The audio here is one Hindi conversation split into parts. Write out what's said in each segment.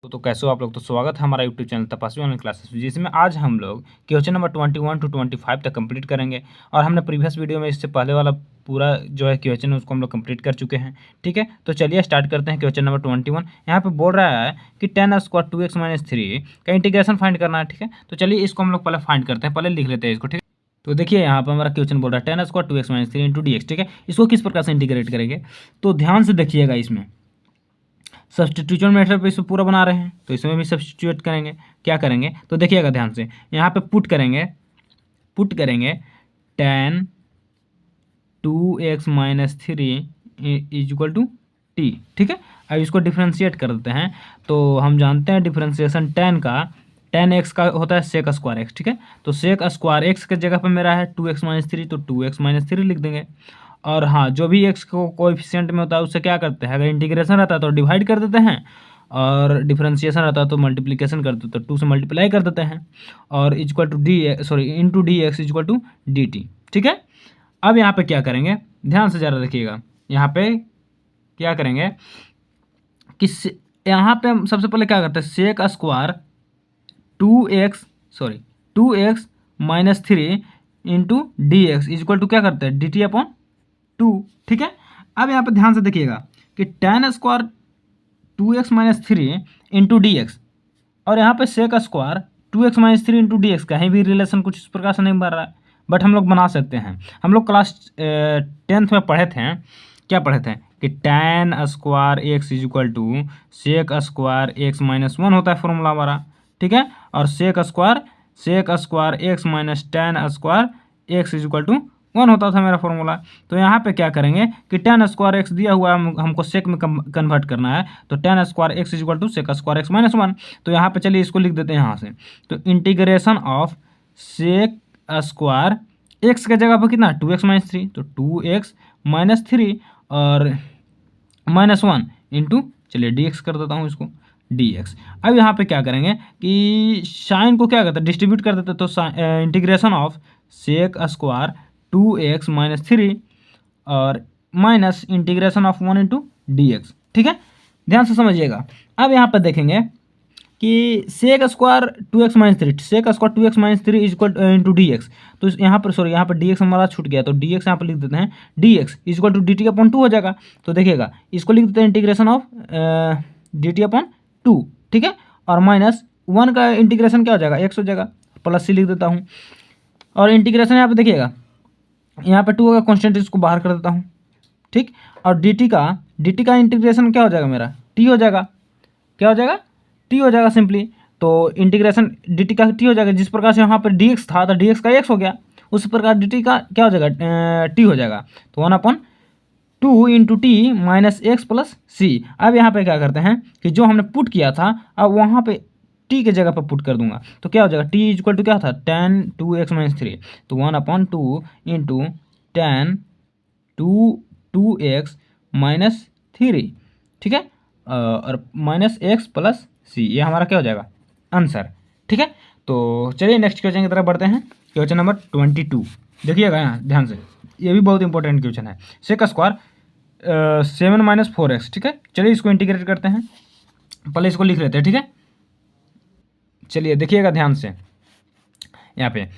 तो कैसे हो आप लोग। तो स्वागत है हमारा यूट्यूब चैनल तपस्वी ऑनलाइन क्लासेस, जिसमें आज हम लोग क्वेश्चन नंबर 21 टू 25 तक कंप्लीट करेंगे। और हमने प्रीवियस वीडियो में इससे पहले वाला पूरा जो है क्वेश्चन उसको हम लोग कंप्लीट कर चुके हैं। ठीक है, तो चलिए स्टार्ट करते हैं। क्वेश्चन नंबर 21 यहाँ पे बोल रहा है कि टेन स्क्वायर 2x-3 का इंटीग्रेशन फाइंड करना है। ठीक है, तो चलिए इसको हम लोग पहले फाइंड करते हैं, पहले लिख लेते हैं इसको। ठीक है, तो देखिए यहाँ पर हमारा क्वेश्चन बोल रहा है ten square 2x-3 into d x. ठीक है, इसको किस प्रकार से इंटीग्रेट करेंगे, तो ध्यान से देखिएगा। इसमें सब्सटीट्यूशन मेथड पे इसमें पूरा बना रहे हैं, तो इसमें भी सब्सटीट्यूट करेंगे। क्या करेंगे तो देखिएगा ध्यान से, यहाँ पे पुट करेंगे tan 2x-3 is equal to t. ठीक है, अब इसको डिफ्रेंशिएट कर देते हैं। तो हम जानते हैं डिफ्रेंशिएशन टेन एक्स का होता है सेक स्क्वायर एक्स। ठीक है, तो सेक स्क्वायर एक्स के जगह पर मेरा है 2x-3, तो 2x-3 लिख देंगे। और हाँ, जो भी एक्स को कोएफिशिएंट में होता है उससे क्या करते हैं, अगर इंटीग्रेशन रहता है तो डिवाइड कर देते हैं, और डिफरेंशिएशन रहता है तो मल्टीप्लिकेशन कर देते, तो 2 से मल्टीप्लाई कर देते हैं, और equal to into d x equal to d t. ठीक है, अब यहाँ पे क्या करेंगे, ध्यान से ज़रा देखिएगा। यहाँ पे क्या करेंगे कि यहाँ पे हम सबसे पहले क्या करते हैं, sec square 2x-3 into d x equal to क्या करते हैं, डी टी अपॉन 2। ठीक है, अब यहाँ पे ध्यान से देखिएगा कि tan square 2x-3 into d x, और यहाँ पे sec square 2x-3 into d x, कहीं भी रिलेशन कुछ इस प्रकार से नहीं बन रहा है, बट हम लोग बना सकते हैं। हम लोग क्लास 10th में पढ़े थे, क्या पढ़े थे कि tan square x is equal to sec square x-1 होता है फॉर्मूला हमारा। ठीक है, और sec square x minus tan square x is equal to 1 होता था मेरा फॉर्मूला। तो यहाँ पे क्या करेंगे कि टेन स्क्वायर एक्स दिया हुआ है, हमको सेक में कन्वर्ट करना है, तो tan square x is equal to sec square x-1। तो यहाँ पे चलिए इसको लिख देते हैं यहाँ से। तो integration of sec square x के जगह पर कितना 2x-3, तो 2x-3 और -1 इंटू, चलिए डी एक्स कर देता हूँ इसको, डी एक्स। अब यहाँ पे क्या करेंगे कि साइन को क्या करते हैं, डिस्ट्रीब्यूट कर देते हैं। तो integration of sec square 2x-3 और minus integration of 1 into d x. ठीक है, ध्यान से समझिएगा। अब यहाँ पर देखेंगे कि sec square 2x-3 is equal into d x. तो यहाँ पर डी एक्स हमारा छूट गया, तो डी एक्स यहाँ पर लिख देते हैं, d x is equal to d t upon 2 हो जाएगा। तो देखिएगा इसको लिख देते हैं integration of d t upon 2। ठीक है, और माइनस 1 का इंटीग्रेशन क्या हो जाएगा, एक्स हो जाएगा, प्लस सी लिख देता हूँ। और इंटीग्रेशन यहाँ पे देखिएगा, यहाँ पे 2 का कॉन्स्टेंट, इसको बाहर कर देता हूँ। ठीक, और डी टी का इंटीग्रेशन क्या हो जाएगा मेरा, टी हो जाएगा। क्या हो जाएगा, टी हो जाएगा सिंपली। तो इंटीग्रेशन डी टी का टी हो जाएगा। जिस प्रकार से यहाँ पर डी एक्स था तो डी एक्स का एक्स हो गया, उसी प्रकार डी टी का क्या हो जाएगा, टी हो जाएगा। तो 1/2 into T minus X plus C. अब यहाँ पे क्या करते हैं कि जो हमने पुट किया था, अब वहाँ पे टी के जगह पर पुट कर दूंगा। तो क्या हो जाएगा, टी इक्वल टू क्या था, टेन 2x-3, तो 1/2 इंटू टेन 2x-3। ठीक है, और माइनस एक्स प्लस सी, ये हमारा क्या हो जाएगा, आंसर। ठीक है, तो चलिए नेक्स्ट क्वेश्चन की तरफ बढ़ते हैं। क्वेश्चन नंबर 22 देखिएगा यहाँ ध्यान से, ये भी बहुत इंपॉर्टेंट क्वेश्चन है। Sec square 7-4x। ठीक है, चलिए इसको इंटीग्रेट करते हैं, पहले इसको लिख लेते हैं। ठीक है, चलिए देखिएगा ध्यान से, यहाँ पे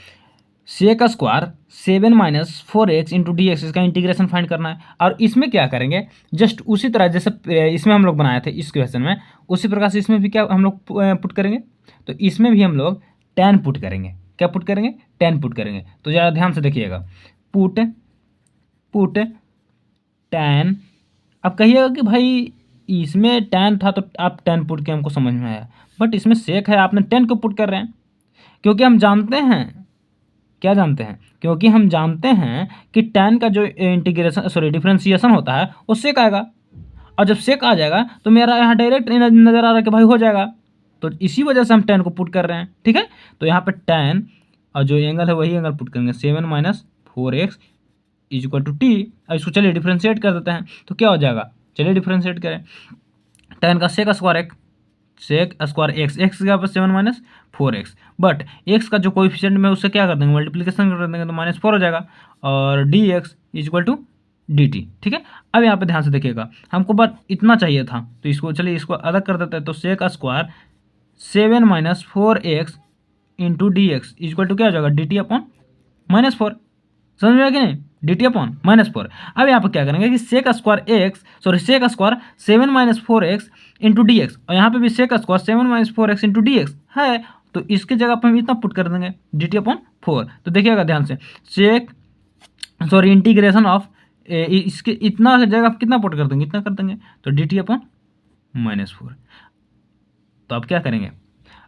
sec square 7-4x into d x, इसका इंटीग्रेशन फाइंड करना है। और इसमें क्या करेंगे, जस्ट उसी तरह जैसे इसमें हम लोग बनाए थे इस क्वेश्चन में, उसी प्रकार से इसमें भी क्या हम लोग पुट करेंगे। तो इसमें भी हम लोग टेन पुट करेंगे। क्या पुट करेंगे, टेन पुट करेंगे। तो ज़रा ध्यान से देखिएगा, पुट टेन। अब कहिएगा कि भाई इसमें टेन था तो आप टेन पुट के हमको समझ में आया, बट इसमें सेक है, आपने टेन को पुट कर रहे हैं। क्योंकि हम जानते हैं, क्या जानते हैं, क्योंकि हम जानते हैं कि टेन का जो डिफरेंशिएशन होता है वो सेक आएगा, और जब सेक आ जाएगा तो मेरा यहाँ डायरेक्ट नज़र आ रहा है कि भाई हो जाएगा। तो इसी वजह से हम टेन को पुट कर रहे हैं। ठीक है, तो यहाँ पे टेन और जो एंगल है वही एंगल पुट करेंगे, 7-4x is equal to T. अब इसको चलिए डिफ्रेंशिएट कर देते हैं, तो क्या हो जाएगा, चलिए डिफ्रेंशिएट करें। टेन का सेक स्क्वायर एक्स की जगह पर 7-4x, बट एक्स का जो कोएफिशिएंट में उससे क्या कर देंगे, मल्टीप्लिकेशन कर देंगे, तो -4 हो जाएगा, और d x is equal to dt, ठीक है। अब यहाँ पे ध्यान से देखिएगा, हमको बस इतना चाहिए था, तो इसको चलिए इसको अलग कर देते हैं। तो sec square 7 minus 4x into d x equal to क्या हो जाएगा, dt अपॉन -4। समझ में आया कि नहीं, dt अपॉन -4। अब यहाँ पर क्या करेंगे कि sec square 7 minus 4x into d x, और यहाँ पे भी sec square 7 minus 4x into d x है, तो इसके जगह पर हम इतना पुट कर देंगे dt अपॉन 4। तो देखिएगा ध्यान से, इंटीग्रेशन ऑफ इसके इतना जगह कितना पुट कर देंगे, इतना कर देंगे, तो dt अपॉन -4। तो अब क्या करेंगे,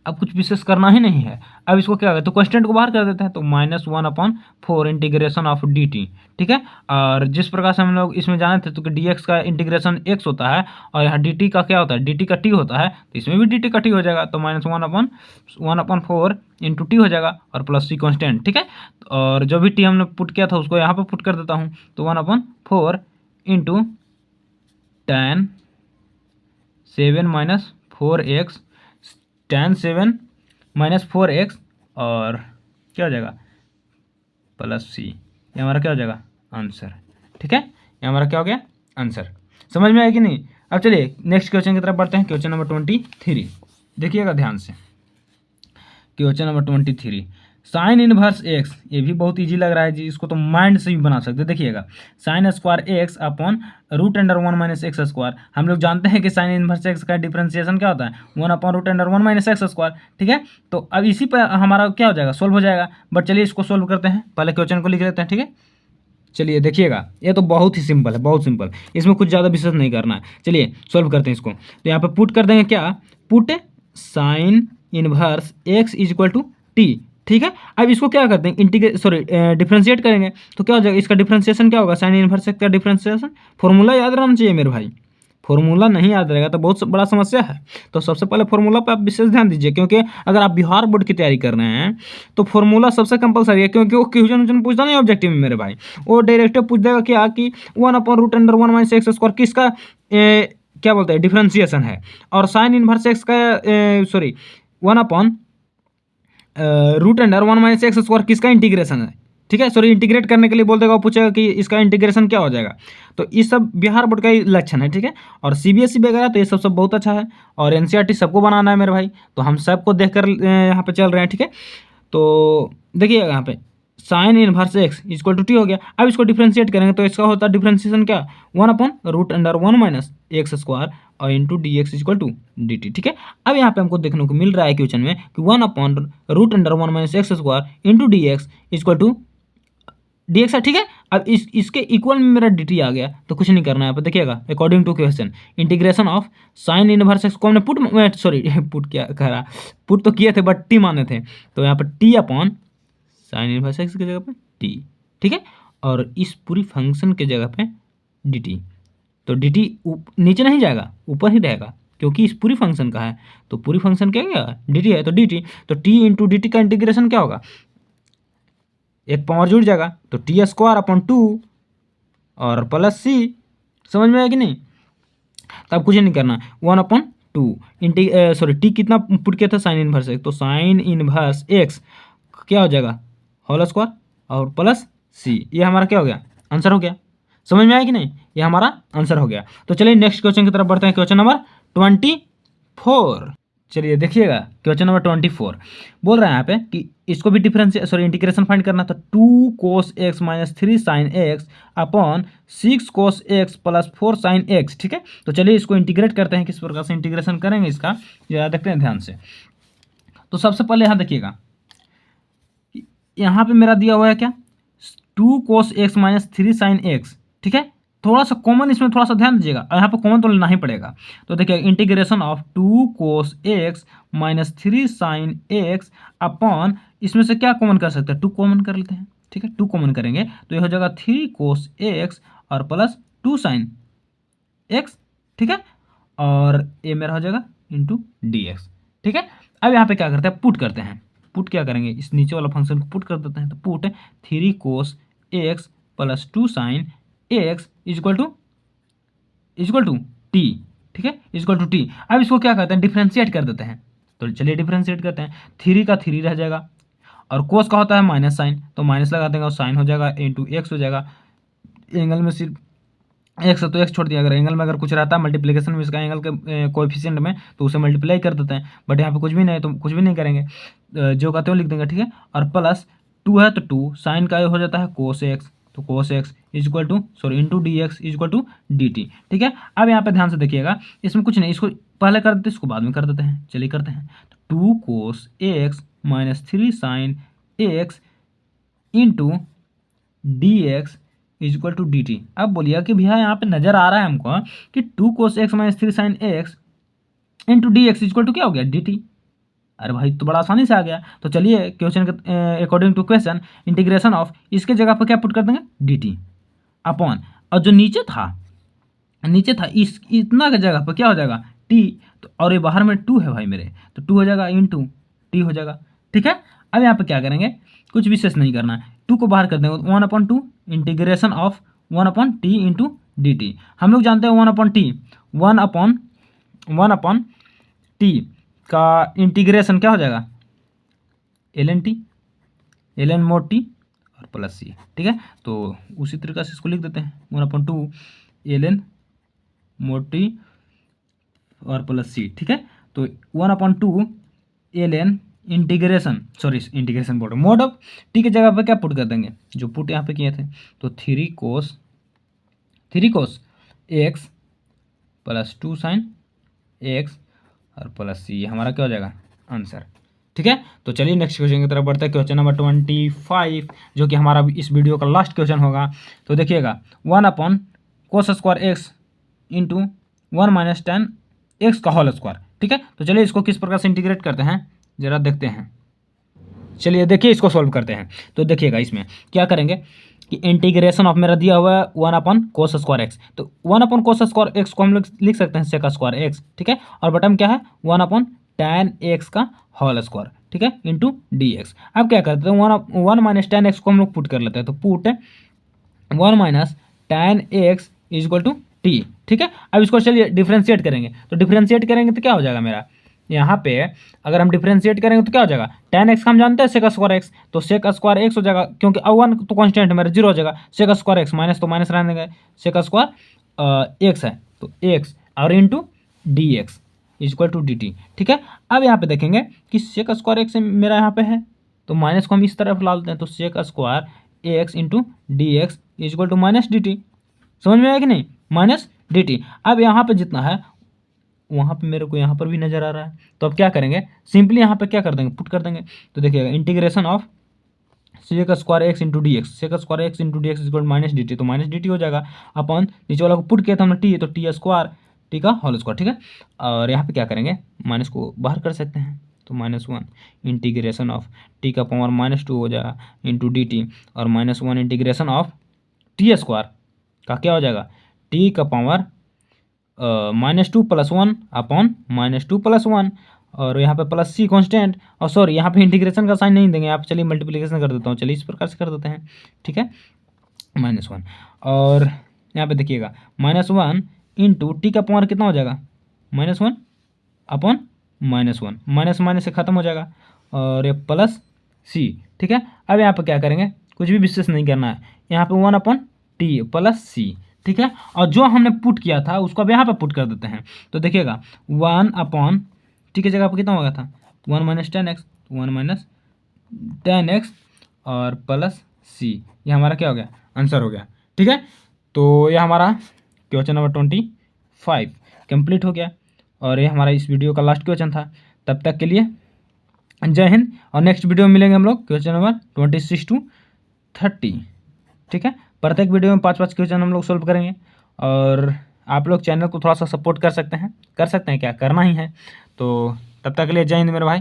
अब कुछ विशेष करना ही नहीं है। अब इसको क्या करें, तो कांस्टेंट को बाहर कर देते हैं, तो -1/4 इंटीग्रेशन ऑफ dt, ठीक है। और जिस प्रकार से हम लोग इसमें जाने थे तो कि dx का इंटीग्रेशन x होता है, और यहाँ dt का क्या होता है, dt का t होता है, तो इसमें भी dt का t हो जाएगा, तो -1/4 इंटू टी हो जाएगा, और प्लस c कांस्टेंट, ठीक है। और जो भी t हमने पुट किया था उसको यहाँ पर पुट कर देता हूँ, तो 1/4 into tan 7 - 4x tan 7 - 4x, और क्या हो जाएगा प्लस c, ये हमारा क्या हो जाएगा आंसर, ठीक है। ये हमारा क्या हो गया आंसर, समझ में आया कि नहीं। अब चलिए नेक्स्ट क्वेश्चन की तरफ बढ़ते हैं, क्वेश्चन नंबर 23। देखिएगा ध्यान से, question number 23, sign inverse x, ये भी बहुत इजी लग रहा है जी, इसको तो माइंड से भी बना सकते हैं। देखिएगा sine square x upon √1 - x square, हम लोग जानते हैं कि साइन इनवर्स एक्स का डिफरेंशिएशन क्या होता है, 1/√1 - एक्स स्क्वायर, ठीक है। तो अब इसी पर हमारा क्या हो जाएगा, सोल्व हो जाएगा। बट चलिए इसको सोल्व करते हैं, पहले क्वेश्चन को लिख लेते हैं, ठीक है। चलिए देखिएगा, ये तो बहुत ही सिंपल है, बहुत सिंपल, इसमें कुछ ज़्यादा विशेष नहीं करना है। चलिए सोल्व करते हैं इसको, तो यहाँ पे पुट कर देंगे क्या, put sine inverse x is equal to t, ठीक है। अब इसको क्या करते हैं, डिफरेंशिएट करेंगे, तो क्या हो जाएगा, इसका डिफरेंशिएशन क्या होगा, साइन इनवर्स एक्स का डिफरेंशिएशन, फॉर्मूला याद रहना चाहिए मेरे भाई, फॉर्मूला नहीं याद रहेगा तो बहुत बड़ा समस्या है। तो सबसे पहले फॉर्मूला पे आप विशेष ध्यान दीजिए, क्योंकि अगर आप बिहार बोर्ड की तैयारी कर रहे हैं तो फॉर्मूला सबसे कंपलसरी है, क्योंकि वो क्वेश्चन पूछता नहीं ऑब्जेक्टिव में मेरे भाई, वो डायरेक्ट पूछ देगा क्या कि 1/√1 - एक्स स्क्वायर किसका क्या बोलते हैं डिफरेंशिएशन है, और साइन इनवर्स एक्स का 1/√1 - एक्स स्क्वायर किसका इंटीग्रेशन है, ठीक है। इंटीग्रेट करने के लिए बोल देगा, वो पूछेगा कि इसका इंटीग्रेशन क्या हो जाएगा। तो ये सब बिहार बोर्ड का ही लक्षण है, ठीक है। और सीबीएसई वगैरह तो ये सब बहुत अच्छा है, और एनसीईआरटी सबको बनाना है मेरे भाई, तो हम सबको देखकर यहाँ पे चल रहे हैं, ठीक है। तो देखिएगा यहाँ पे sine inverse x equal to t हो गया। अब इसको डिफ्रेंशिएट करेंगे तो इसका होता है डिफ्रेंशिएशन क्या, 1/√1 - एक्स स्क्वायर और into d x equal to d t, ठीक है। अब यहाँ पे हमको देखने को मिल रहा है क्वेश्चन में कि 1/√1 - x square into d x equal to d x है, ठीक है। अब इसके इक्वल में मेरा डी टी आ गया, तो कुछ नहीं करना है, यहाँ पे देखिएगा according to question integration of sine inverse x को हमने पुट क्या कह रहा, पुट तो किए थे बट टी माने थे, तो यहाँ पर T upon sine inverse x की जगह पे टी, ठीक है। और इस पूरी फंक्शन के जगह पे डी टी, तो डी टी नीचे नहीं जाएगा, ऊपर ही रहेगा, क्योंकि इस पूरी फंक्शन का है, तो पूरी फंक्शन क्या गया डी टी है, तो डी टी, तो टी इंटू डी टी का इंटीग्रेशन क्या होगा, एक पावर जुड़ जाएगा, तो टी स्क्वायर अपॉन 2 और प्लस सी, समझ में आया कि नहीं। तो अब कुछ नहीं करना, 1/2 टी कितना पुट किया था साइन इनवर्स एक्स, तो साइन इनवर्स एक्स क्या हो जाएगा होल स्क्वायर और प्लस सी, ये हमारा क्या हो गया आंसर हो गया। समझ में आया कि नहीं, ये हमारा आंसर हो गया। तो चलिए नेक्स्ट क्वेश्चन की तरफ बढ़ते हैं, क्वेश्चन नंबर 24। चलिए देखिएगा क्वेश्चन नंबर 24 बोल रहा है यहाँ पे कि इसको भी इंटीग्रेशन फाइंड करना था, 2 cos x - 3 sin x upon 6 cos x + 4 sin x, ठीक है। तो चलिए इसको इंटीग्रेट करते हैं, किस प्रकार से इंटीग्रेशन करेंगे इसका ये देखते हैं ध्यान से। तो सबसे पहले यहाँ देखिएगा, यहाँ पे मेरा दिया हुआ है क्या 2 cos x - 3 sin x, ठीक है। थोड़ा सा कॉमन इसमें थोड़ा सा ध्यान दीजिएगा, यहाँ पे कॉमन तो लेना ही पड़ेगा। तो देखिए integration of 2 cos x - 3 sin x upon, इसमें से क्या कॉमन कर सकते हैं, 2 कॉमन कर लेते हैं, ठीक है। 2 कॉमन करेंगे तो ये हो जाएगा 3 cos x और प्लस 2 sin x, ठीक है। और ये मेरा हो जाएगा इंटू डी एक्स, ठीक है। अब यहाँ पे क्या करते हैं, पुट करते हैं, पुट क्या करेंगे, इस नीचे वाला फंक्शन को पुट कर देते हैं, तो put 3 cos x + 2 sin x equal to t, ठीक है, इक्वल टू टी। अब इसको क्या करते हैं डिफ्रेंशिएट कर देते हैं, तो चलिए डिफ्रेंशिएट करते हैं, 3 का 3 रह जाएगा, और कोस का होता है माइनस साइन, तो माइनस लगा देंगे और साइन हो जाएगा इंटू एक्स हो जाएगा, एंगल में सिर्फ एक्स है तो एक्स छोड़ दिया, अगर एंगल में अगर कुछ रहता है मल्टीप्लिकेशन में इसका एंगल के कोएफिशिएंट में तो उसे मल्टीप्लाई कर देते हैं, बट यहाँ पे कुछ भी नहीं है तो कुछ भी नहीं करेंगे, जो कहते हो लिख देंगे, ठीक है। और प्लस 2 है तो 2 साइन का हो जाता है कोस एक्स, तो cos x is equal to sorry into d x is equal to d t, ठीक है। अब यहाँ पे ध्यान से देखिएगा, इसमें कुछ नहीं, इसको पहले कर देते इसको बाद में कर देते हैं, चलिए करते हैं। तो 2 cos x minus 3 sine x into d x is equal to d t. अब बोलिए कि भैया यहाँ पे नजर आ रहा है हमको कि 2 cos x minus 3 sine x into d x is equal to क्या हो गया, डी टी। अरे भाई तो बड़ा आसानी से आ गया। तो चलिए क्वेश्चन के according to question integration of इसके जगह पर क्या पुट कर देंगे, डी टी अपॉन, और जो नीचे था इस इतना के जगह पर क्या हो जाएगा टी, तो और ये बाहर में 2 है भाई मेरे, तो 2 हो जाएगा इंटू टी हो जाएगा, ठीक है। अब यहाँ पे क्या करेंगे, कुछ विशेष नहीं करना है, 2 को बाहर कर देंगे, 1/2 integration of 1/t into D T. हम लोग जानते हैं 1/t 1/t का इंटीग्रेशन क्या हो जाएगा, ln mod t और प्लस सी, ठीक है। तो उसी तरीके से इसको लिख देते हैं 1/2 ln mod t और प्लस सी, ठीक है। तो 1/2 ln इंटीग्रेशन बोल रहे मोड ऑफ टी की जगह पे क्या पुट कर देंगे, जो पुट यहाँ पे किए थे, तो 3 cos x plus 2 sine x और प्लस सी, हमारा क्या हो जाएगा आंसर, ठीक है। तो चलिए नेक्स्ट क्वेश्चन की तरफ बढ़ते हैं, क्वेश्चन नंबर 25, जो कि हमारा इस वीडियो का लास्ट क्वेश्चन होगा। तो देखिएगा 1/cos² x into 1 - tan x का होल स्क्वायर, ठीक है। तो चलिए इसको किस प्रकार से इंटीग्रेट करते हैं जरा देखते हैं। चलिए देखिए इसको सॉल्व करते हैं। तो देखिएगा इसमें क्या करेंगे कि इंटीग्रेशन ऑफ मेरा दिया हुआ है 1/cos² एक्स, तो 1/cos² एक्स को हम लोग लिख सकते हैं सेक स्क्वायर एक्स, ठीक है। और बटन क्या है 1/tan एक्स का होल स्क्वायर, ठीक है, इंटू डी एक्स। अब क्या करते हैं 1 - tan एक्स को हम लोग पुट कर लेते हैं, तो put 1 - tan x is equal to t, ठीक है। अब इसको चलिए डिफ्रेंशिएट करेंगे, तो डिफ्रेंशिएट करेंगे तो क्या हो जाएगा मेरा, यहाँ पे अगर हम डिफ्रेंशिएट करेंगे तो क्या हो जाएगा, tan एक्स का हम जानते हैं सेक स्क्वायर एक्स, तो सेक स्क्वायर एक्स हो जाएगा, क्योंकि अब 1 तो कांस्टेंट है मेरा 0 हो जाएगा, सेक स्क्वायर एक्स माइनस तो माइनस रहने देंगे, सेक स्क्वायर एक्स है तो एक्स और into d x is equal to d t, ठीक है। अब यहाँ पे देखेंगे कि सेक स्क्वायर एक्स मेरा यहाँ पे है, तो माइनस को हम इस तरफ ला लेते हैं, तो sec square x into d x is equal to minus d t, समझ में आया कि नहीं, माइनस डी टी। अब यहाँ पे जितना है वहाँ पे मेरे को यहाँ पर भी नजर आ रहा है, तो अब क्या करेंगे सिंपली यहाँ पे क्या कर देंगे पुट कर देंगे। तो देखिएगा integration of sec square x into d x, sec square x into d x equal minus d t, तो माइनस डी टी हो जाएगा अपॉन नीचे वाला को पुट किया था हमने टी, तो टी स्क्वायर टी का होल स्क्वायर, ठीक है। और यहाँ पे क्या करेंगे माइनस को बाहर कर सकते हैं, तो -1 इंटीग्रेशन ऑफ टी का पावर -2 हो जाएगा इंटू डी टी, और -1 इंटीग्रेशन ऑफ टी स्क्वायर का क्या हो जाएगा टी का पावर -2 + 1 अपॉन -2 + 1, और यहाँ पे प्लस सी कॉन्स्टेंट, और सॉरी यहाँ पे इंटीग्रेशन का साइन नहीं देंगे यहाँ पे, चलिए मल्टीप्लिकेशन कर देता हूँ, चलिए इस प्रकार से कर देते हैं, ठीक है, -1। और यहाँ पे देखिएगा -1 इंटू टी का पावर कितना हो जाएगा -1 अपॉन -1, माइनस माइनस से ख़त्म हो जाएगा, और ये प्लस सी, ठीक है। अब यहाँ पे क्या करेंगे कुछ भी विशेष नहीं करना है, यहाँ पे 1/t प्लस सी, ठीक है। और जो हमने पुट किया था उसको अब यहाँ पे पुट कर देते हैं, तो देखिएगा 1/t की जगह पर कितना हो गया था 1 - tan x, 1 - tan x और प्लस सी, ये हमारा क्या हो गया आंसर हो गया, ठीक है। तो ये हमारा क्वेश्चन नंबर 25 कंप्लीट हो गया, और ये हमारा इस वीडियो का लास्ट क्वेश्चन था। तब तक के लिए जय हिंद, और नेक्स्ट वीडियो में मिलेंगे हम लोग क्वेश्चन नंबर 26 to 30, ठीक है। प्रत्येक वीडियो में 5-5 क्वेश्चन हम लोग सोल्व करेंगे, और आप लोग चैनल को थोड़ा सा सपोर्ट कर सकते हैं क्या, करना ही है। तो तब तक के लिए जय हिंद मेरे भाई।